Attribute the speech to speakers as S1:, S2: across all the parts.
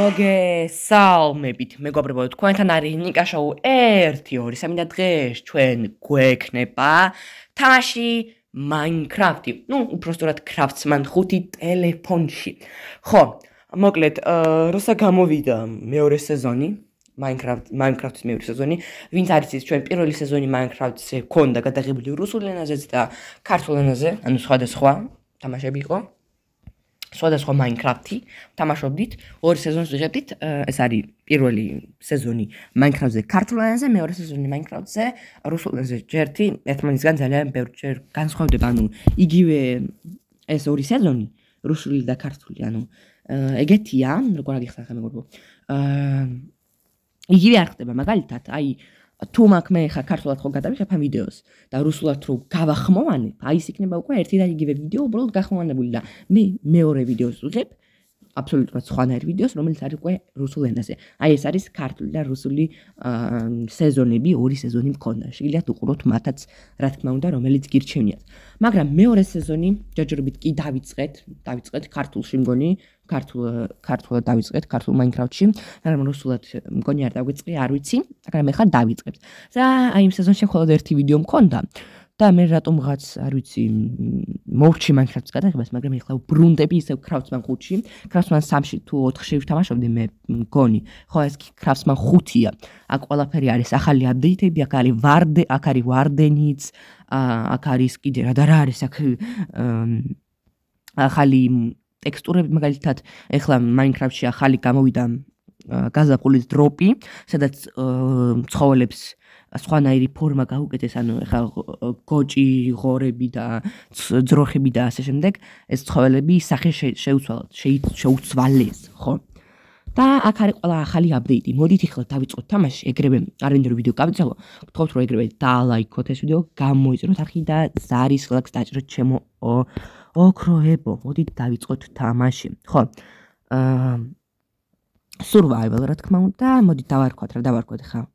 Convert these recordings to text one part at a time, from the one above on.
S1: მოგესალმებით, მეგობრებო, თქვენთან არის ნიკა შოუ 1 2 3 და დღეს ჩვენ გვექნება თამაში Minecraft-ი. უпростоრად Craftsman 5 ტელეფონში. ხო, მოკლედ, როცა გამოვიდა მეორე სეზონი, Minecraft-ის მეორე სეზონი, ვინც არის ის ჩვენ პირველი სეზონი Minecraft-ზე ქონდა გადაღებული რუსულ ენაზეც და ქართულ ენაზე, ანუ სხვადასხვა თამაშები იყო. სხვადასხვა Minecraft-ი თამაშობდით, ორი სეზონს ვიღებდით, ეს არის პირველი სეზონი Minecraft-ზე ქართულ ენაზე, მეორე სეზონი Minecraft-ზე რუსულ ენაზე. ჯერთი ერთმანეთისგან ძალიან ბევრჯერ განსხვავდება, ანუ იგივე ეს ორი სეზონი, რუსული და ქართული, ანუ ეგეთია, როგორ აღიხსნა მეგობრებო. იგივე არ ხდება, მაგალითად, აი თუ მაგ მე ხა ქართულად ხო გადავიღებ ამ ვიდეოს და რუსულად რო გავახმოვანებ, აი ის იქნება უკვე ერთი და იგივე ვიდეო, უბრალოდ გახმოვანებული და მე მეორე ვიდეოს ვიღებ, აბსოლუტურად სხვანაირ ვიდეოს, რომელიც არის უკვე რუსულ ენაზე. აი ეს არის ქართული და რუსული სეზონები, ორი სეზონი მქონდა. შეგიძლიათ უყუროთ მათაც, რა თქმა უნდა, რომელიც გირჩევნიათ. მაგრამ მეორე სეზონი ჯერჯერობით კი დავიწყეთ ქართულში მგონი, ქართულად დავიწყეთ, ქართულ Minecraft-ში, მაგრამ რუსულად მგონი არ დავიწყე, არ ვიცი, მაგრამ ეხლა დავიწყებთ. და აი იმ სეზონში მხოლოდ ერთი ვიდეო მქონდა და მე რატომღაც არ ვიცი, მოვჭი Minecraft-ს გადაღებას, მაგრამ ეხლა ვბრუნდები ისევ Craftsman 5-ში, Craftsman 3-ში თუ 4-ში ვთამაშობდი მე მგონი. ხო, ეს Craftsman 5-ია. აქ ყველაფერი არის ახალი აპდეიტები, აქ არის ვარდენიც, აქ არის კიდე რა არის აქ ახალი ტექსტურები, მაგალითად, ეხლა Minecraft-ში ახალი გამოვიდა გაზაფხულის დროპი, სადაც ცხოველებს სხვანაირი ფორმა გაუკეთეს, ანუ ეხლა გოჭი, ღორები და ძროხები და ასე შემდეგ, ეს ცხოველები სახე შეუცვალეს, ხო? და აქ არის ყველა ახალი აპდეიტი. მოდით ეხლა დავიწყოთ თამაში, ეგრევე არანაირი ვიდეო გავიწელო. გთხოვთ რომ ეგრევე დაალაიქოთ ეს ვიდეო, გამოიწვიოთ არხი და ზარის ლაიქს დაჭროთ ჩემო ოქროებო. მოდით დავიწყოთ თამაში. ხო. Survival რა თქმა უნდა, მოდით დავარქვათ ხა.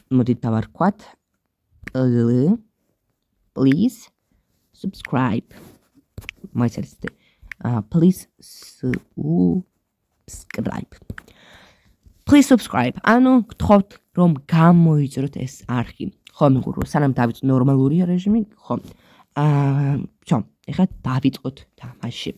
S1: მოდით დავარქვათ. Please subscribe. მაიცერსტე. Please subscribe. Please subscribe. ანუ გთხოვთ რომ გამოიწვიოთ ეს არხი. ხო, მეგობრებო, სანამ დავიწყოთ ნორმალური რეჟიმი, ხო. ჩო, ეხლა დავიწყოთ თამაში.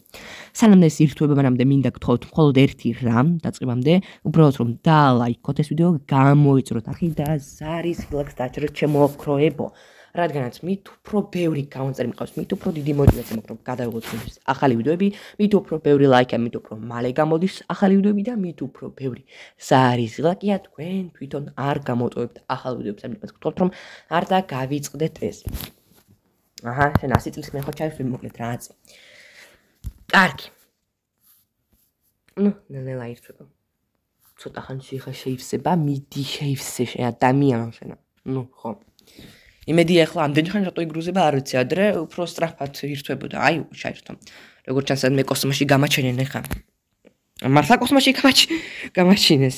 S1: სანამ ეს ირთვება, მანამდე მინდა გთხოვთ მხოლოდ ერთი რამ დაწყებამდე, უბრალოდ რომ დაალაიქოთ ეს ვიდეო, გამოიწვიოთ არხი და ზარის ლაიქს დაჭროთ ჩემო ოქროებო. რადგანაც მით უფრო ბევრი გამომწერი მიყავს, მით უფრო დიდი мотиваცია მაქვს რომ გადავიღოთ ახალი ვიდეოები, მით უფრო ბევრი ლაიქია, მით უფრო მალე გამოდის ახალი ვიდეოები და მით უფრო ბევრი ზარის ლაიქია თქვენ თვითონ არ გამოტოვებთ ახალ ვიდეოებს, ამიტომაც გთხოვთ რომ არ დავიწყდეთ ეს. აჰა, შენ 100 წლის მე ხო ჩაივსვი მოკლედ რაღაცი. კარგი. ნელა ირთვება. ცოტა ხანში ხა შეივსება, მიდი შეივსე შენ ადამიანი შენა. ხო. იმედია ახლა ამდენი ხანი რატო იგრუზება არ ვიცი, ადრე უფრო სწრაფად ირთვებოდა. აი, ჩაირთვა. როგორც ჩანს, მე კოსმოსში გამაჩენენ ახლა. მართლა კოსმოსში გამაჩინეს.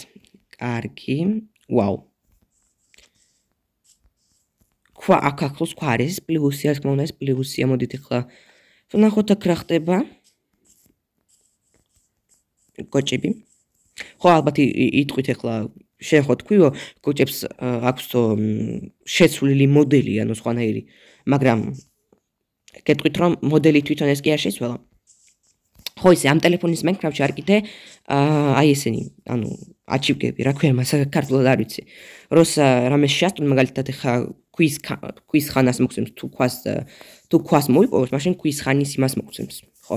S1: კარგი. ვაუ. ქვა აკახლოს ქვა არის პლუსი, რა თქმა უნდა, ეს პლუსია, მოდით ახლა ვნახოთ აქ რა ხდება. გოჭები. ხო, ალბათ იტყვით ახლა შენ ხო თქვიო, გოჭებს აქვსო შეცვლილი მოდელი, ანუ სხვანაირი, მაგრამ გეტყვით რომ მოდელი თვითონ ეს კი არ შეცვალა. ხო, ისე ამ ტელეფონის Minecraft-ში არ კიდე აი ესენი, ანუ აჩივკები, რა ქვია მას ქართულად არ ვიცი. როცა რამეს შეასწავლ, მაგალითად ახლა quiz ხანას მოგცემს, თუ ქვას მოიპოვოს, მაშინ quiz ხანის იმას მოგცემს, ხო?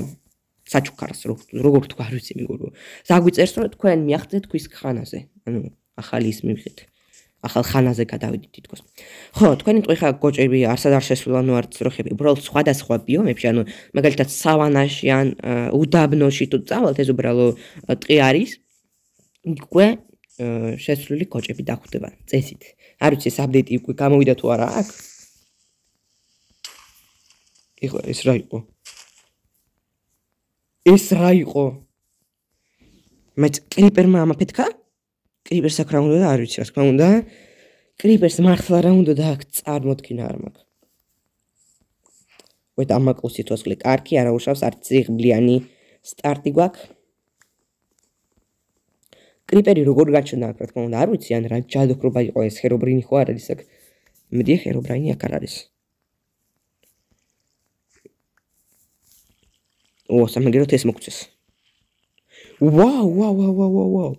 S1: საჩუქარს, როგორ თქვა, არ ვიცი მეგობრებო. ზაგვიწერს რომ თქვენ მიახცეთ quiz ხანაზე, ანუ ახალი ის მივიღეთ. ახალ ხანაზე გადავიდით თითქოს. ხო, თქვენი ტყვი ხა გოჭები არსად არ შესვლა, ნუ არ ძროხები, უბრალოდ სხვადასხვა ბიომებში, ანუ მაგალითად სავანაში ან უდაბნოში თუ წავალთ, ეს უბრალოდ ტყე არის. უკვე შესვლილი გოჭები დახვდება წესით. არ ვიცი ეს აპდეიტი უკვე გამოვიდა თუ არა აქ. ეხლა ეს რა იყო? ეს რა იყო? მე კრიპერმა ამაფეთქა? კრიპერს აქ რა უნდა და არ ვიცი, რა თქმა უნდა. კრიპერს მართლა რა უნდა და აქ წარმოდგინა არ მაქვს. ვეთ ამაკლო სიტყვასკლე კარგი, არა უშავს, არც ძიღბლიანი სტარტი გვაქვს. კრიპერი როგორ გაჩნდა, რა თქმა უნდა, არ ვიცი, ან რა ჯადოქრობა იყო ეს, ჰერობრინი ხო არ არის აქ. მედი ჰერობრინი აქ არ არის. სამაგეროთ ეს მოგწეს. ვაუ.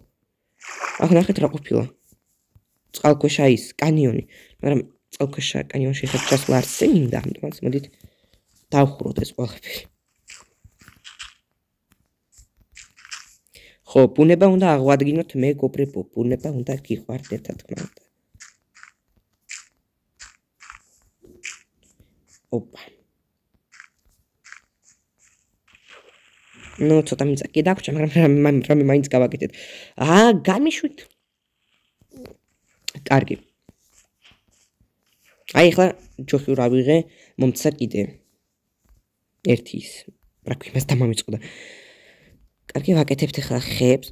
S1: ახ ნახეთ რა ყოფილა. წყალქვეშა ის კანიონი, მაგრამ წყალქვეშა კანიონში ხეთ ჩასვლა არც მინდა, ამიტომ მოდით დავხუროთ ეს ყველაფერი. ხო, ბუნება უნდა აღვადგინოთ მეგობრებო, ბუნება უნდა გიყვარდეთ, რა თქმა უნდა. ოპა. ნუ ცოტა მიწა კი დაგვრჩა, მაგრამ რამე მაინც გავაკეთეთ. გამიშვით. კარგი. აი ახლა ჯოხი რა ვიღე, მომცა კიდე. ერთი ის. რა ქვია, მას დამამიწყდა. კარგი, ვაკეთებთ ახლა ხებს.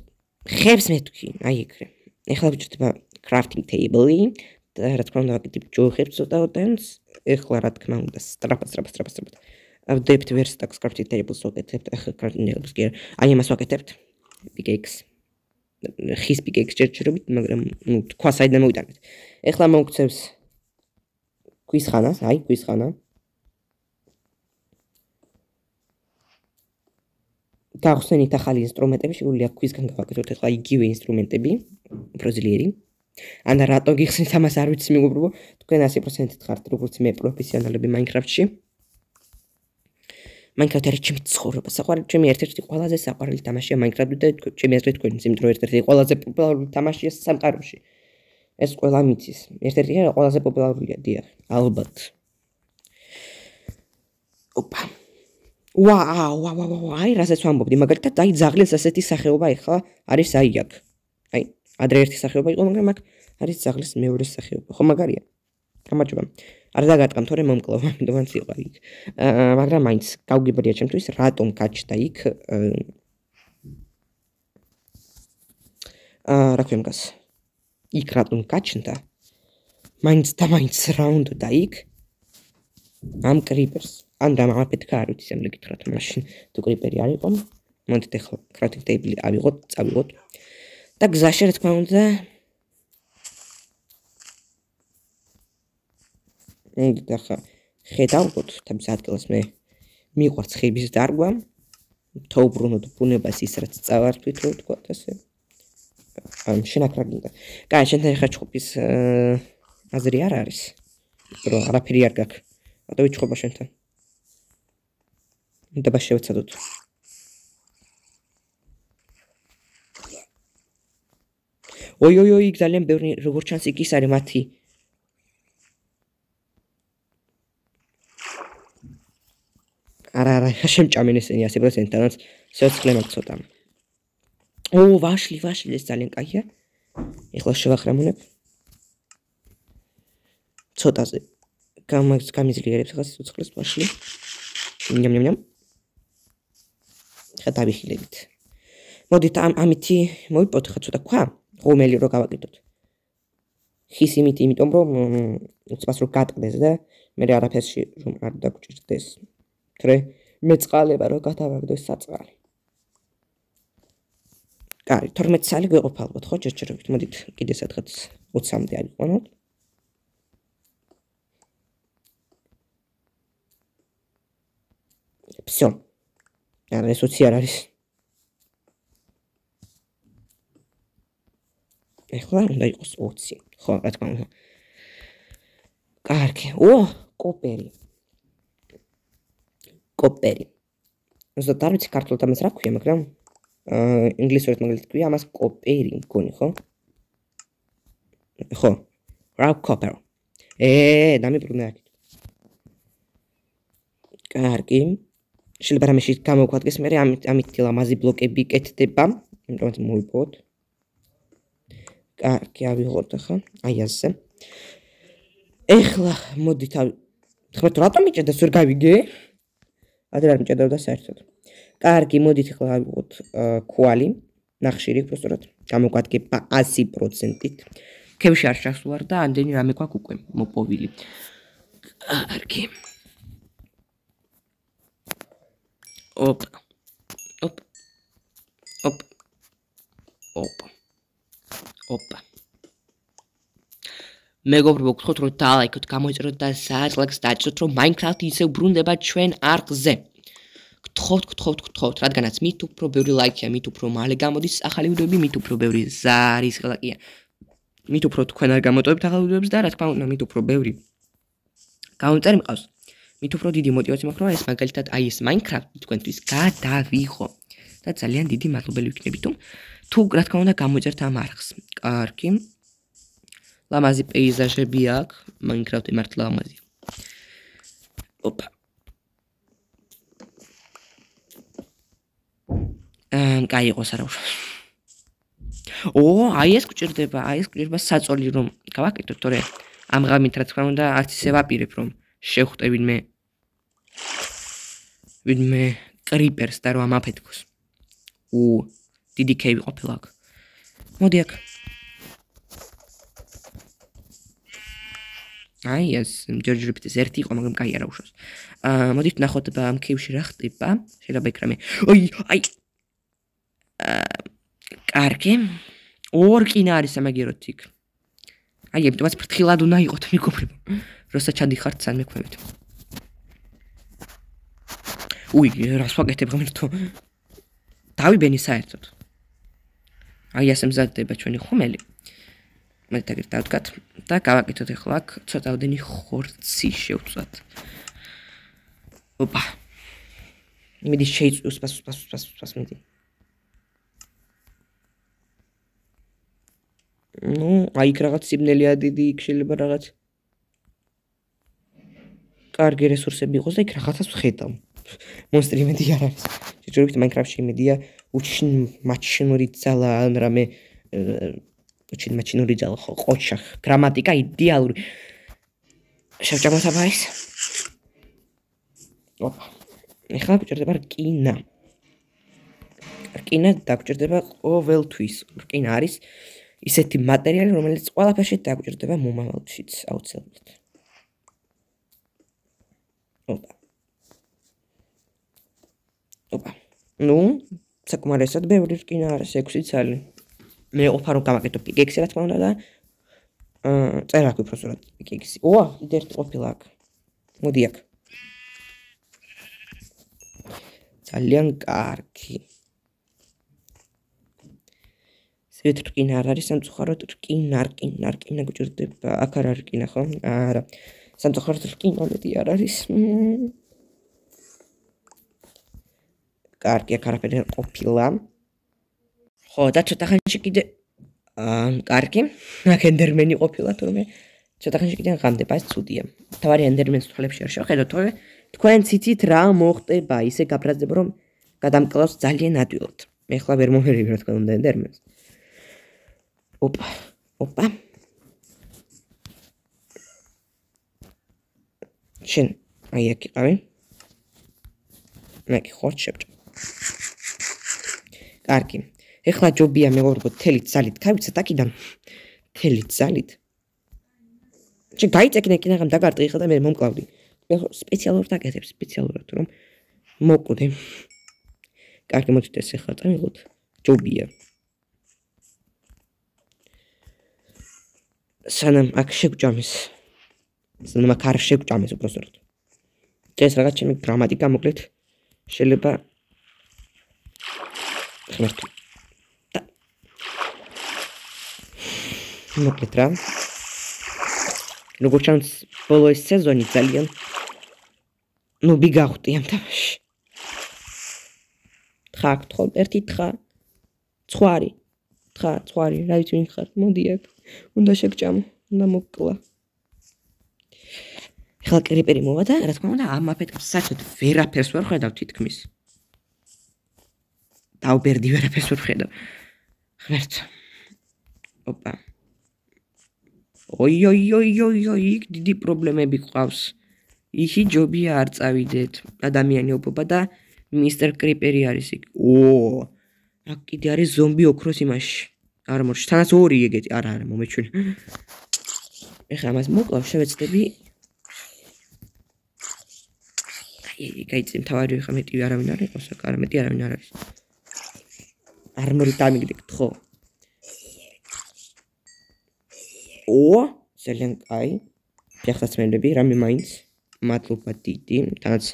S1: ხებს მეთქვი, აი ეგრე. ახლა ვიჭრდება crafting table-ი და რა თქმა უნდა ვაკეთებ ჯოხებს ცოტაოდენს. ახლა რა თქმა უნდა სტრაფად. ავდებთ verstacks crafting tables ვაკეთებთ. ახლა crafting tables კი არა. აი ამას ვაკეთებთ. pickaxe. ხის pickaxe ჯერჯერობით, მაგრამ ნუ თქვა საიდან მოვიტანეთ. ახლა მოგცევს ქვის ხანას, აი ქვის ხანა. გავხსენით ახალი ინსტრუმენტები, შეგვიძლია ქვისგან გავაკეთოთ ახლა იგივე ინსტრუმენტები, უფრო ძლიერი. ან რატო გიხსენით ამას არ ვიცი მეგობრებო, თქვენ 100% ხართ როგორც მე პროფესიონალები Minecraft-ში. Minecraft არის ჩემი ცხოვრება, საყვარელი ჩემი ერთ-ერთი ყველაზე საყვარელი თამაშია Minecraft და ჩემი აზრით თქვენიც, იმიტომ რომ ერთ-ერთი ყველაზე პოპულარული თამაშია სამყაროში. ეს ყველა მიცის. ერთ-ერთი ყველაზე პოპულარულია, დიახ, ალბათ. ოპა. ვაუ, აი რასაც ვამბობდი, მაგალითად, აი ძაღლის ასეთი სახეობა ახლა არის აი აქ. აი, ადრე ერთი სახეობა იყო, მაგრამ აქ არის ძაღლის მეორე სახეობა. ხო მაგარია? გამარჯობა. არ დაგატყამ, თორემ მომკლავა, ამიტომაც იყო იქ. მაგრამ მაინც გავგებია ჩემთვის, რატომ გაჩნდა იქ რა ქვია მაგას? იქ რატომ გაჩნდა? მაინც რა უნდა იქ? ამ კრიპერს. ან დამაფეთქა არ ვიცი, ამle გითხრათ, მაშინ თუ კრიპერი არ იყო, მოდით ახლა crafting table-ი ავიღოთ, წავიღოთ. და გზაში რა თქმა უნდა ახლა ხედავთ თამის ადგილას მე მიყვარს ხეების დარგვა, თოუბრუნოთ ბუნებას ის რაც წავართვით რო თქვა ასე. შენ აქ რა გინდა? კაი, შენთან ახლა ჩხუბის აზრი არ არის. რომ არაფერი არ გაქვს. რატო ვიჩხობა შენთან? და შევეცადოთ. ოი, ძალიან ბევრი როგორ ჩანს იქ ის არის მათი. არა, შემჭამენ ესენი 100%, თანაც სიოცხლე მაქვს ცოტა. ვაშლი, ეს ძალიან კაია. ეხლა შევახრამუნებ. ცოტაზე. გამიზრიერებს ახლა სიოცხლეს ვაშლი. ნიამ. ხა დავიხილებით. მოდით ამითი მოიპოთ ხა ცოტა ქვა, ღომელი რო გავაკეთოთ. ხის იმიტომ რომ უცბას რო გატყდეს და მე არაფერში რომ არ დაგჭირდეს. თრე მეწყალება რო გადავაგდოს საწყალი. კაი, 12 წელი გვეყოფ ალბათ, ხო, ჯერჯერობით. მოდით კიდე სადღაც 20-მდე აიყვანოთ. Всё. არა, ეს 20 არ არის. ეხლა უნდა იყოს 20. ხო, რა თქმა უნდა. კარგი. კოპერი. ზოგადად არ ვიცი ქართულად ამას რა ქვია, მაგრამ ინგლისურად მაგალითად ქვია ამას კოპერი, მგონი, ხო? ხო. Raw copper. დამიბრუნე აქ. კარგი. შეიძლება რამეში გამოვკვატდეს, მე ამით ლამაზი ბლოკები კეთდება, იმიტომ მოვიპოვოთ. კარგი, ავიღოთ ახლა, აი ასე. ეხლა მოდით ხმეთ რატომ მიჭედას ვერ გავიგე? ადრე არ მიჭედავდა საერთოდ. კარგი, მოდით ახლა ავიღოთ ქვალი, ნახშირი უბრალოდ გამოვკვატგება 100%-ით. ქევში არ ჩასვარ და ამდენი რამე გვაქვს უკვე მოპოვილი. კარგი. Op. მეგობრებო, გთხოვთ რომ დალაიქოთ, გამოიწეროთ და საწყლაკს დაჭროთ, რომ Minecraft ისევ ბრუნდება ჩვენ არხზე. გთხოვთ, რადგანაც მით უფრო ბევრი ლაიქია, მით უფრო მალე გამოდის ახალი ვიდეოები, მით უფრო ბევრი ზარისხელაკია. მით უფრო თქვენ არ გამოტოვებთ ახალ ვიდეოებს და რა თქმა უნდა, მით უფრო ბევრი გამომწერი მყავს. მით უფრო დიდი мотиваცია მაქვს, რომ ეს მაგალითად აი ეს Minecraft თქვენთვის გადავიღო. და ძალიან დიდი მადლობელი ვიქნები თუ რა თქმა უნდა გამოიწერთ ამ არხს. კარგი. ლამაზი პეიზაჟები აქვს, Minecraft-ი მართლა ლამაზია. ოპა. კაი იყოს არა უშავს. აი ეს გვჭირდება საწოლი რომ გავაკეთოთ, თორე ამ ღამით რა თქმა უნდა არც ისე ვაპირებ რომ შევხვდე ვინმე კრიპერს და რომ ამაფეთქოს. დიდი კეივი ყოფილა აქ. მოდი აქ. აი ეს ჯერჯერობით ეს ერთი იყო, მაგრამ კაი არა უშავს. მოდით ნახოთ ამ კეივში რა ხდება. შეიძლება იქ რამე. აი. კარგი. ორკინა არის ამაგეროთ იქ. აი, ემტომაც ფრთხილად უნდა იყოთ მეგობრებო. როცა ჩადიხართ სამექმნებით. რას ვაკეთებ ღმერთო? დავიბენი საერთოდ. აი, ასე მზადდება ჩვენი ხომელი. მოდით აგერ დავდგათ და გავაკეთოთ ახლა აქ ცოტავდენი ხორცი შევწვათ. ოპა. მიდი შეიწვიოს მიდი. აი იქ რაღაც სიბნელეა დიდი, იქ შეიძლება რაღაც კარგი რესურსები იყოს და იქ რაღაცას ვხედავ. მონსტრი იმედი არ არის. ჯერჯერობით Minecraft-ში იმედია მაჩინური ძალა ან რამე მაჩინური ძალა ხო ყოჩა გრამატიკა იდეალური. შევჭამოთ აბა ეს. ოპა. ეხლა გვჭირდება რკინა. რკინა დაგვჭირდება ყოველთვის. რკინა არის ისეთი მატერიალი, რომელიც ყველაფერში დაგვჭირდება მომავალშიც აუცილებლად. ოპა. საკმარისად ბევრი რკინა არის 6 ცალი. მე ყოფა რომ გამაკეთო პიკექსი რა თქმა უნდა და წერა აქვს უბრალოდ პიკექსი. ერთი ყოფილა აქ. მოდი აქ. ძალიან კარგი. რკინა არ არის სამწუხაროდ რკინა გვჭირდება. აქ არ არის რკინა ხო? არა. სამწუხაროდ რკინა მეტი არ არის. კარგი, აქ არაფერი არ ყოფილა. ხო, და ცოტა ხანში კიდე კარგი. აქ ენდერმენი ყოფილა, თუმცა ცოტა ხანში კიდე ღამდება, ეს ცუდია. თავარი ენდერმენს თვალებში არ შევხედოთ, თორე თქვენ ციცით რა მოხდება, ისე გაბრაზდება რომ გადამკლავს ძალიან ადვილად. მე ხლა ვერ მომერები რა თქმა უნდა ენდერმენს. ოპა. შენ აი აქ იყავი. მე კი ხორცი შევჭამ. კარგი. ეხლა ჯობია მეგობრებო, თელი ძალით გავიცეთ აქედან. თელი ძალით. შენ გაიწეკნე კიდე დაგარტყი ეხლა და მე მომკლავდი. მე სპეციალურად აკეთებ, სპეციალურად რომ მოკვდე. კარგი, მოდით ეს ეხლა წამიღოთ. ჯობია. სანამ აქ შეგვჭამეს. სანამ აქ არ შეგვჭამეს უბრალოდ. ეს რაღაც ჩემი გრამატიკა მოკლედ შეიძლება ხმერთო. მოკლედ რა. როგორც ჩანს ბოლო ეს სეზონი ძალიან ბიგავდი ამ თამაში. თხა გთხოვ ერთი თხა. ცხვარი. რა ვიცი ვინ ხარ? მოდი აქ. უნდა შეგჭამო, უნდა მოკლა. ეხლა კრიპერი მოვა და რა თქმა უნდა ამ აფეთქებს საერთოდ ვერაფერს ვერ ხედავ თითქმის. დაუბერდი ვერაფერს ვერ ხედავ. ღმერთო. ოპა. იქ დიდი პრობლემები ყავს. იქი ჯობია არ წავიდეთ. ადამიანიობა და მისტერ კრიპერი არის იქ. აქ კიდე არის ზომბი ოქროს იმაში. არმორში. თანაც ორი ეგეთი. არა, მომეჩვენა. ეხლა ამას მოკლავ, შევეცდები. გაიწი მთავარი ხა მეტი არავინ არ იყოს, არა მეტი არავინ არ არის. არმორი დამიგდეთ, ხო? ძალიან კაი. ფეხსაცმელები, რამე მაინც მადლობა დიდი, თანაც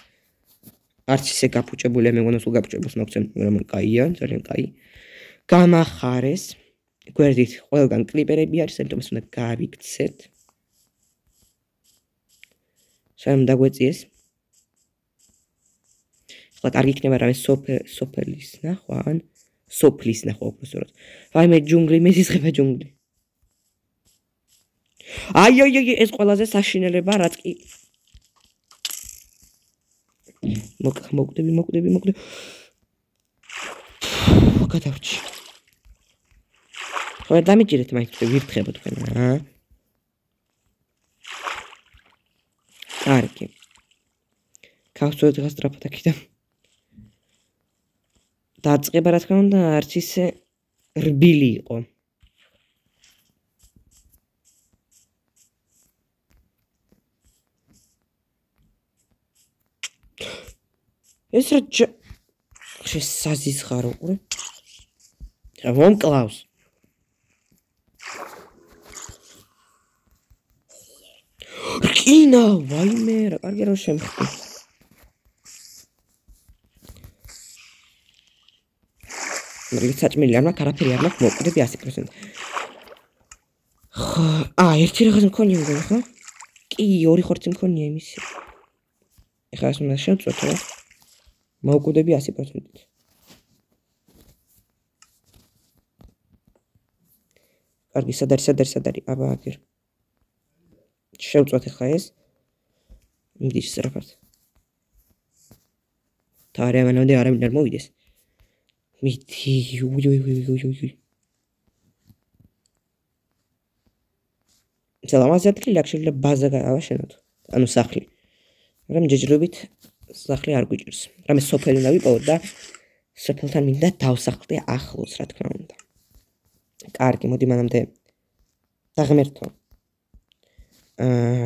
S1: არც ისე გაფუჭებული, მე მგონი სულ გაფუჭებულს მოგცემ, მაგრამ კაია, ძალიან კაი. გამახარეს. გვერდით ყველგან კლიპერები არის, ამიტომ უნდა გაავიქცეთ. სამ დაგვეწიეს. ხლა კარგი იქნება რამე სოფლის ნახვა, ან სოფლის ნახვა უბრალოდ. ვაიმე ჯუნგლი, მეზისხება ჯუნგლი. აი, ეს ყველაზე საშინელება, რაც კი მოკვდები. გადავრჩი. ხო, დამიჭირეთ მაინც ვიფრთხებო თქვენ, აა. კარგი. გავწოდეთ დღეს დრაფად აქიდან. დაწყება რა თქმა უნდა არც ისე რბილი იყო. ეს რა შესაზიზღარო ყურე. რა მომკლავს. რკინა, ვაიმე, რა კარგი რა შემხდი. საჭმელი არ მაქვს, არაფერი არ მაქვს, მოვკვდები 100%. ერთი რაღაც მქონია მგონი, ხო? კი, ორი ხორცი მქონია იმისი. ეხლა ეს უნდა შევწოთ, რა. მოვკვდები 100%. კარგი, სად არის? აბა, აგერ. შევწოთ ეხლა ეს. მიდის სწრაფად. თარე მანამდე არავინ არ მოვიდეს. მიდი, უი. სალამაზე ადგილი აქ შეიძლება ბაზა გავაშენოთ. ანუ სახლი. მაგრამ ჯეჯრობით სახლი არ გვიჭირს. რამე სოფელი უნდა ვიპოვოთ და სოფელთან მინდა დავსახლდე ახლოს, რა თქმა უნდა. კარგი, მოდი მანამდე დაღმერთო.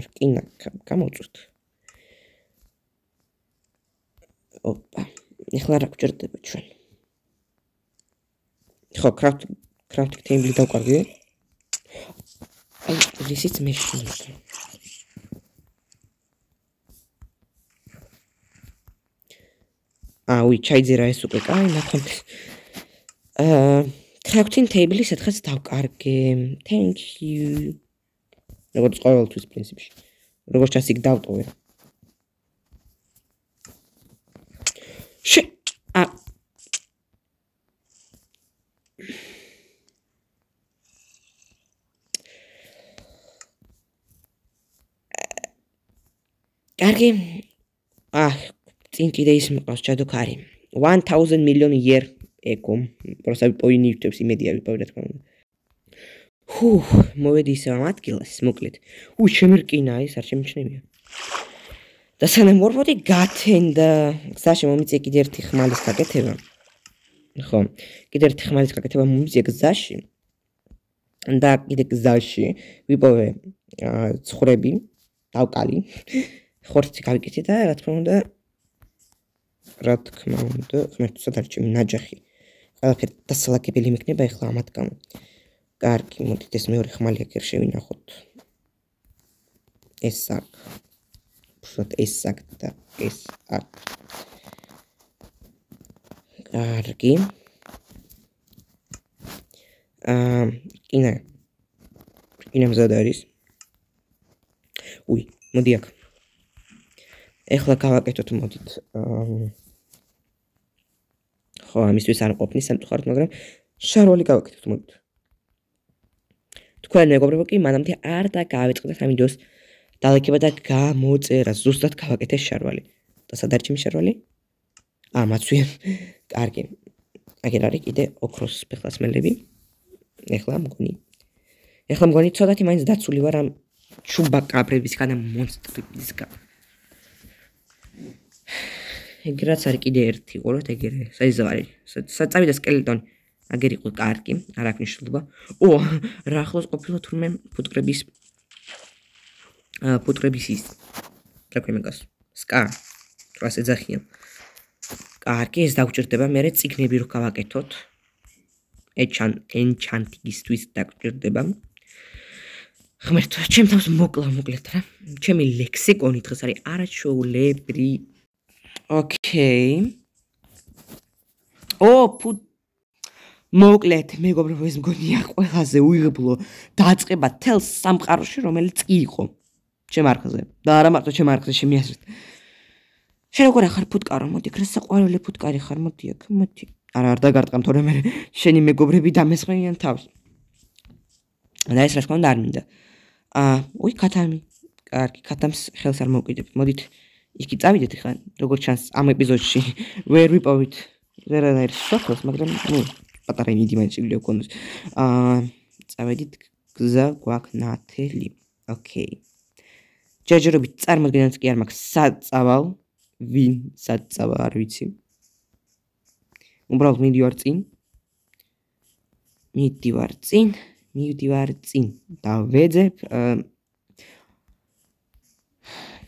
S1: რკინა გამოვწვით. ოპა, ეხლა რა გვჭირდება ჩვენ? ხო, crafting table დავკარგე. აი, ისიც მეშინია. უი, ჩაიძერა ეს უკვე, კაი, ნახოთ. crafting table-ი სადღაც დავკარგე. Thank you. როგორც ყოველთვის პრინციპში. როგორც ჩანს იქ დავტოვე. კარგი. წინ კიდე ის მყავს ჯადოქარი. 1000 million year ago. პროსა ვიპოვინი ირთვებს იმედია ვიპოვე რა თქმა უნდა. მოვედი ისევ ამ ადგილას, მოკლედ. ჩემი რკინა ის არ შემიჩნევია. და სანამ მორბოდი გათენდა. გზაში მომიწია კიდე ერთი ხმალის გაკეთება. ხო, კიდე ერთი ხმალის გაკეთება მომიწია გზაში. და კიდე გზაში ვიპოვე ცხრები, დავკალი. ხორცი გავიკეთე და რა თქმა უნდა ღმერთისა დარჩემი ნაჯახი. ყველაფერი დასალაგებელი მექნება ეხლა ამათ გამო. კარგი, მოდით ეს მეორე ხმალი აქ შევინახოთ. ეს აქ. უბრალოდ ეს აქ და ეს აქ. კარგი. კინა მზად არის. უი, მოდი აქ. ეხლა გავაკეთოთ მოდით. ხო, ამისთვის არ ყოფნის სამწუხაროდ, მაგრამ შარვალი გავაკეთოთ მოდით. თქვენ მეგობრებო კი მანამდე არ დაგავიწყდეთ ამ ვიდეოს დალექება და გამოწერა. ზუსტად გავაკეთე შარვალი. და სად არის ჩემი შარვალი? მაცვია. კარგი. აგერ არის კიდე ოქროს ფეხსაცმელები. ეხლა მგონი ცოტათი მაინც დაცული ვარ ამ ჩუბაკაბრებისგან და მონსტრებისგან. ეგრაც არის კიდე ერთი, ყურეთ ეგრე. საიზვარი. საწავიდა სკელეტონი. აგერ იყო კარგი, არ აქვს მნიშვნელობა. რა ახლოს ყოფილა თურმე ფუტკრების ის. რა ქვემეკას. სკა. რას ეძახიან. კარგი, ეს დაგვჭირდება, მე წიგნები რო გავაკეთოთ. ენჩანტიგისთვის დაგვჭირდება. ღმერთო, ჩემ თავს მოკლედ რა. ჩემი ლექსიკონი დღეს არის არაჩვეულებრი. ოკეი. მოკლედ, მეგობრებო, ეს მგონია ყველაზე უიღბლო დაწყება თელს სამყაროში, რომელიც იყო ჩემ არხზე. და არა მარტო ჩემ არხზე, ჩემი აზრით. შენ როგორ ახარ ფუტკარო, მოდი, გასაყვარელი ფუტკარი ხარ, მოდი აქ, მოდი. არა, არ დაგარტყამ, თორე მე შენი მეგობრები დამესხმიან თავს. და ეს რა თქმა უნდა არ მინდა. ქათამი. კარგი, ქათამს ხელს არ მოვკიდებ. მოდით, იქი წავიდეთ ხა, როგორც ჩანს ამ ეპიზოდში ვერ ვიპოვით ვერანაირ სოფელს, მაგრამ პატარა იმიდი მაინც შეგვიძლია გქონდეს. წავედით გზა გვაქვს ნათელი. ოკეი. ჯერჯერობით წარმოდგენაც კი არ მაქვს საწავალ, ვინ საწავალ არ ვიცი. უბრალოდ მივდივარ წინ. დავეძებ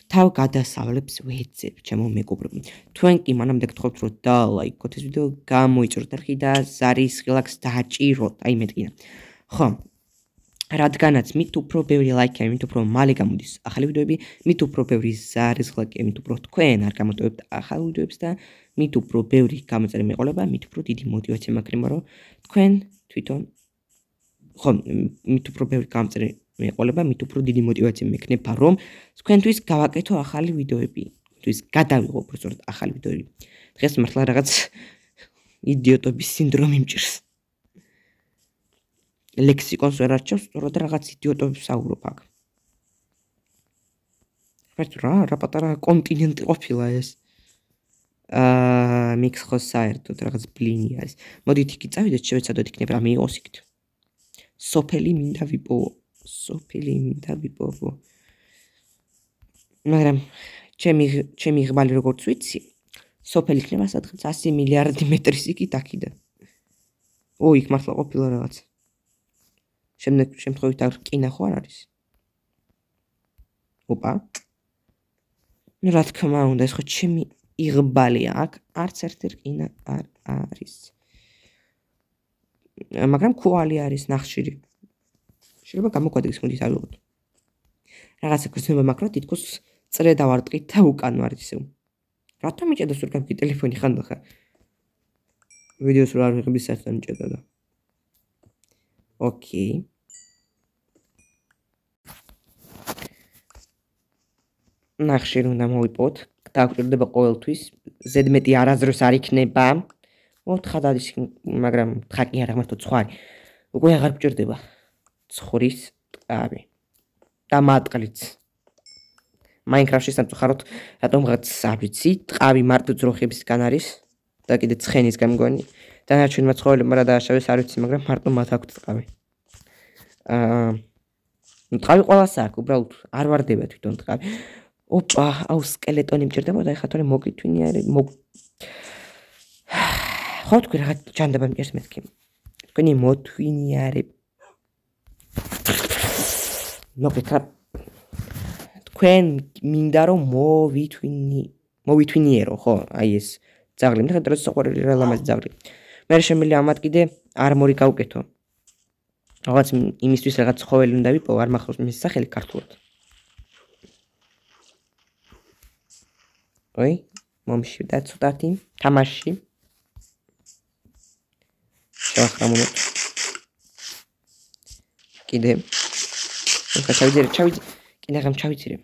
S1: თავ გადასავლებს ვეძებ, ჩემო მეგობრებო. თქვენ კი მანამდე გთხოვთ რომ დალაიქოთ ეს ვიდეო, გამოიწუროთ არხი და ზარის ღილაკს დააჭიროთ, აი მეტყინა. ხო. რადგანაც მით უფრო ბევრი ლაიქი, მით უფრო მალე გამოდის ახალი ვიდეოები, მით უფრო ბევრი ზარის ღილაკი, მით უფრო თქვენ არ გამოტოვებთ ახალ ვიდეოებს და მით უფრო ბევრი გამოწერი მეყოლება, მით უფრო დიდი мотиваცია მაქვს, რომ თქვენ თვითონ ხო, მით უფრო ბევრი გამოწერი მეყოლება, მით უფრო დიდი мотиваცია მექნება, რომ თქვენთვის გავაკეთო ახალი ვიდეოები, თქვენთვის გადავიღო უბრალოდ ახალი ვიდეოები. დღეს მართლა რაღაც იდიოტობის სინდრომი მჭირს. ლექსიკონს ვერ არჩევს, სწორად რაღაც იდიოტებს საუბრობ აქ. რა პატარა კონტინენტი ყოფილა ეს. მიქს ხო საერთოდ რაღაც ბლინია ეს. მოდით იქ წავიდეთ, შევეცადოთ იქნებ რა მიიღოს იქით. სოფელი მინდა ვიპოვო. მაგრამ ჩემი ღმალი როგორც ვიცი, სოფელი იქნება სადღაც 100 მილიარდი მეტრის იქით აქიდან. იქ მართლა ყოფილა რაღაც. შემთხვევით არ რკინა ხო არ არის? რა თქმა უნდა, ეს ხო ჩემი იღბალია, აქ არც ერთი რკინა არ არის. მაგრამ ქუალი არის ნახშირი. შეიძლება გამოგვადგეს, მოდით ავიღოთ. რაღაცა გრძნობა მაქვს, რომ თითქოს წრე დავარტყით და უკან ვარ ისევ. რატომ მიჭედა სულ გამგი ტელეფონი ხანდახან? ვიდეოს რო არ ვიღები საერთოდ მიჭედა და. ოკეი. ნახშირი უნდა მოვიპოვოთ. დაგვჭირდება ყოველთვის. ზედმეტი არაზრს არ იქნება. თხა დადის, მაგრამ თხა კი არა, მართლა ცხარი. უკვე აღარ გვჭირდება. ცხრის ტყავი. და მატყლიც. მაინკრაფტში სამწუხაროდ რატომღაც არ ვიცი, ტყავი მარტო ძროხებისგან არის და კიდე ცხენისგან მგონი. დანარჩენმა ცხოველებმა რა დააშავეს არ ვიცი, მაგრამ მარტო მათ აქვთ ტყავი. ტყავი ყველას აქვს, უბრალოდ არ ვარდება თვითონ ტყავი. სკელეტონი მჭირდებოდა, ეხლა თორე მოგითვინიარე, ხო თქვი რაღაც ჯანდება მჭირს მეთქი. თქვენი მოთვინიარე. თქვენ მინდა რომ მოვითვინიერო, ხო? აი ეს ძაღლი, მე ხეთროს საყვარელი რა ლამაზი ძაღლი. მე შემიძლია ამათ კიდე არმორი გავუკეთო. რაღაც იმისთვის რაღაც ცხოველი უნდა ვიპოვო, არ მახსოვს მის სახელი ქართულად. მომშვიდა ცოტათი თამაში. შევახრამოთ. კიდე. ჩავიძირე.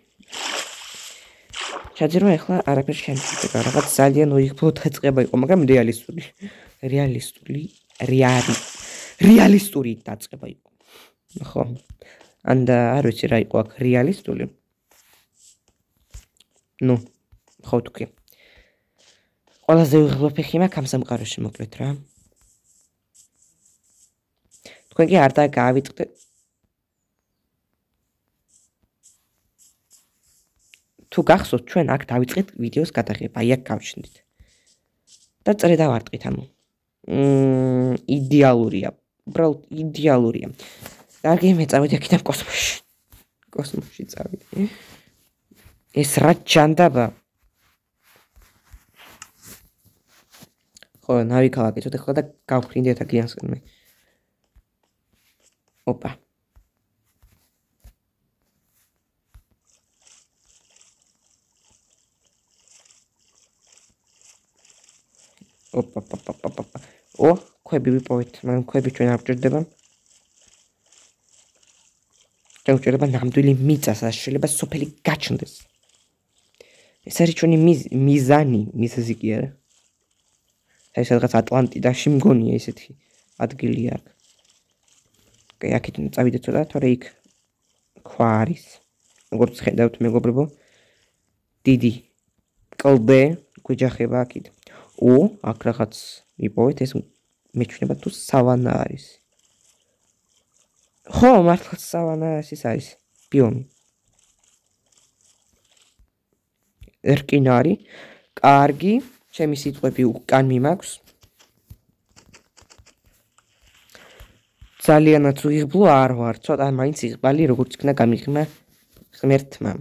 S1: ჩაძირო ახლა არაფერს შემიძლია. რაღაც ძალიან უიღბლო დაწყება იყო, მაგრამ რეალისტური დაწყება იყო. ხო. ანდა არ ვიცი რა იყო აქ რეალისტური. ხო თქვი. ყველაზე უიღბლო ფეხი მაქვს ამ სამყაროში მოკლედ რა. თქვენ კი არ დაგავიწყდეთ. თუ გახსოვთ, ჩვენ აქ დავიწყეთ ვიდეოს გადაღება, აი აქ გავჩნდით. და წრე დავარტყით, ანუ იდეალურია, უბრალოდ იდეალურია. კარგი, მე წავედი აქედან კოსმოსში წავედი. ეს რა ჯანდაბა. ხო, ნავი გავაკეთოთ ახლა და გავფრინდეთ აქ გიანსკენ მე. ო, ქვები ვიპოვეთ, მაგრამ ქვები ჩვენ არ გვჭირდება. ჩვენ გვჭირდება ნამდვილი მიწა, სადაც შეიძლება სოფელი გაჩნდეს. ეს არის ჩვენი მიზანი, მიზეზი კი არა. ეს რაღაც ატლანტიდაში მგონია ესეთი ადგილი აქ. ოკეი, აქეთ წავიდე ცოტა, თორე იქ ქვა არის. როგორც ხედავთ, მეგობრებო, დიდი კლდე გვეჯახება აქეთ. აქ რაღაც ვიპოვეთ, ეს მეჩვენება თუ სავანა არის. ხო, მართლაც სავანა ეს არის ბიომი. ერკინარი, კარგი, ჩემი სიტყვები უკან მიმაქვს. ძალიანაც უიღბლო არ ვარ, ცოტა მაინც იღბალი, როგორც იქნა გამიღმა ღმერთმა.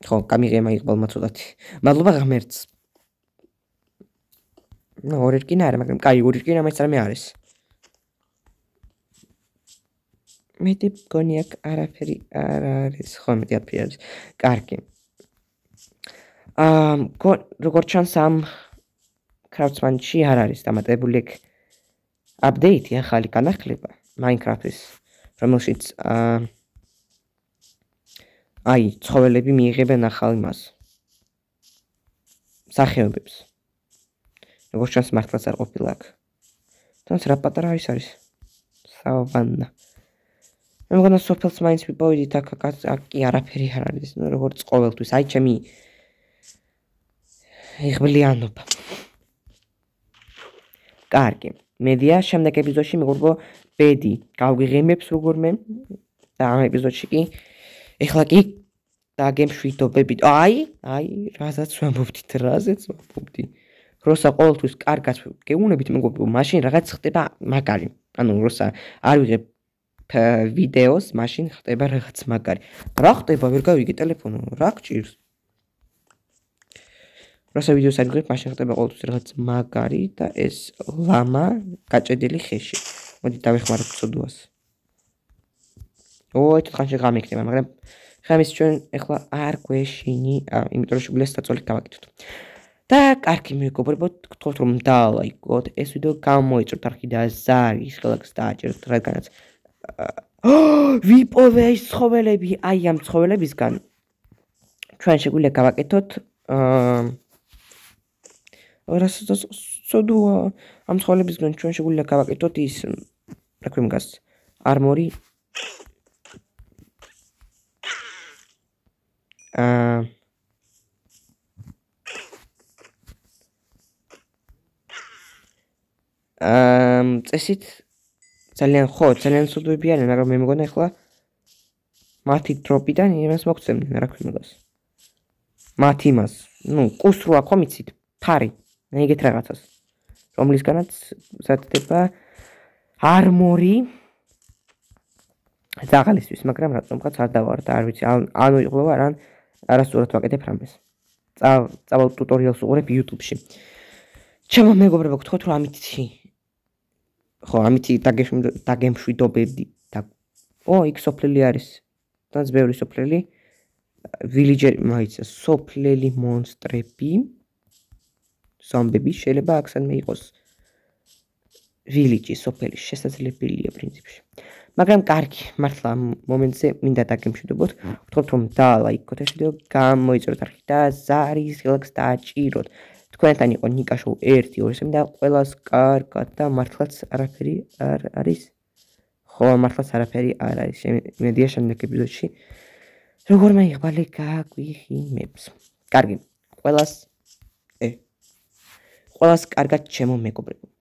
S1: ხო, გამიღემა იღბალმა ცოტათი. მადლობა ღმერთს. ორ ერკინა არა, მაგრამ კაი, ორ ერკინა მაინც რამე არის. მეტი მგონი აქ არაფერი არ არის, ხო, მეტი არაფერი არის. კარგი. როგორც ჩანს ამ კრაფტსმანში არ არის დამატებული ეგ აპდეიტი, ახალი განახლება Minecraft-ის, რომელშიც ცხოველები მიიღებენ ახალ იმას. სახეობებს. როგორც ჩანს მართლაც არ ყოფილა აქ. თუმცა რა პატარა არის. სავანა. მე მგონა სოფელს მაინც ვიპოვიდით აქ კი არაფერი არ არის, როგორც ყოველთვის. ჩემი იღბლიანობა. კარგი. მედია შემდეგ ეპიზოდში მეგობრებო ბედი გავღიმებს როგორმე და ამ ეპიზოდში კი ეხლა კი დაგემშვიდობებით. რაზეც ვამბობდით. როცა ყოველთვის კარგად გეუბნებით მეგობრებო, მაშინ რაღაც ხდება მაგარი. როცა არ ვიღებ ვიდეოს, მაშინ ხდება რაღაც მაგარი. რა ხდება? ვერ გავიგე ტელეფონო, რა გჭირს? როცა ვიდეოს არ ვიღებ, მაშინ ხდება ყოველთვის რაღაც მაგარი და ეს ლამა გაჭედილი ხეში. მოდი დავეხმაროთ ცოდვას. ეს ხანში ღამე იქნება, მაგრამ ღამის ჩვენ ეხლა არ გვეშინი, იმიტომ რომ შეგვიძლია სტაწოლით გავაკეთოთ. და კარგი მეგობრებო, გთხოვთ რომ დალაიქოთ ეს ვიდეო, გამოიწვევთ არხი და ზარის ხელს დააჭეროთ, რადგანაც ვიპოვე ეს ცხოველები, ამ ცხოველებისგან ჩვენ შეგვიძლია გავაკეთოთ რასაც სოდოა ამ ცხოველებისგან ჩვენ შეგვიძლია გავაკეთოთ ის რა ქვია მგას არმორი წესით ძალიან სოდოები არიან, მაგრამ მე მგონა ახლა მათი დროპიდან იმას მოგცემდნენ, რა ქვია მგას მათ იმას, კუს რო აქვს მიცით, ფარი, ეგეთ რაღაცას, რომლისგანაც მზადდება არმორი ზაღალისთვის, მაგრამ რატომღაც არ დავარ და არ ვიცი, ანუ იყვება რან არასწორად ვაკეთებ რამეს. წავალ ტუტორიალს უყურებ YouTube-ში. ჩემო მეგობრებო, გთხოვთ რომ ამითი დაგემშვიდობები და იქ სოფლელი არის. დაც ბევრი სოფლელი. ვილეჯერი, მაიცა, სოფლელი მონსტრები. ზომბები შეიძლება აქ სადმე იყოს. ვილეჯი, სოფელი შესაძლებელია პრინციპში. მაგრამ კარგი, მართლა მომენტზე მინდა დაგემშვიდობოთ. გთხოვთ რომ დალაიქოთ ეს ვიდეო, გამოიწვევთ არხი და ზარის ხელს დააჭიროთ. თქვენთან იყო ნიკა შოუ 1-2-3 და ყველას კარგად და მართლაც არაფერი არ არის. ხო, მართლაც არაფერი არ არის. მედია შემდეგ ეპიზოდში როგორმე იღბალი გაგვიხიმებს. კარგი, ყველას კარგად ჩემო მეგობრებო.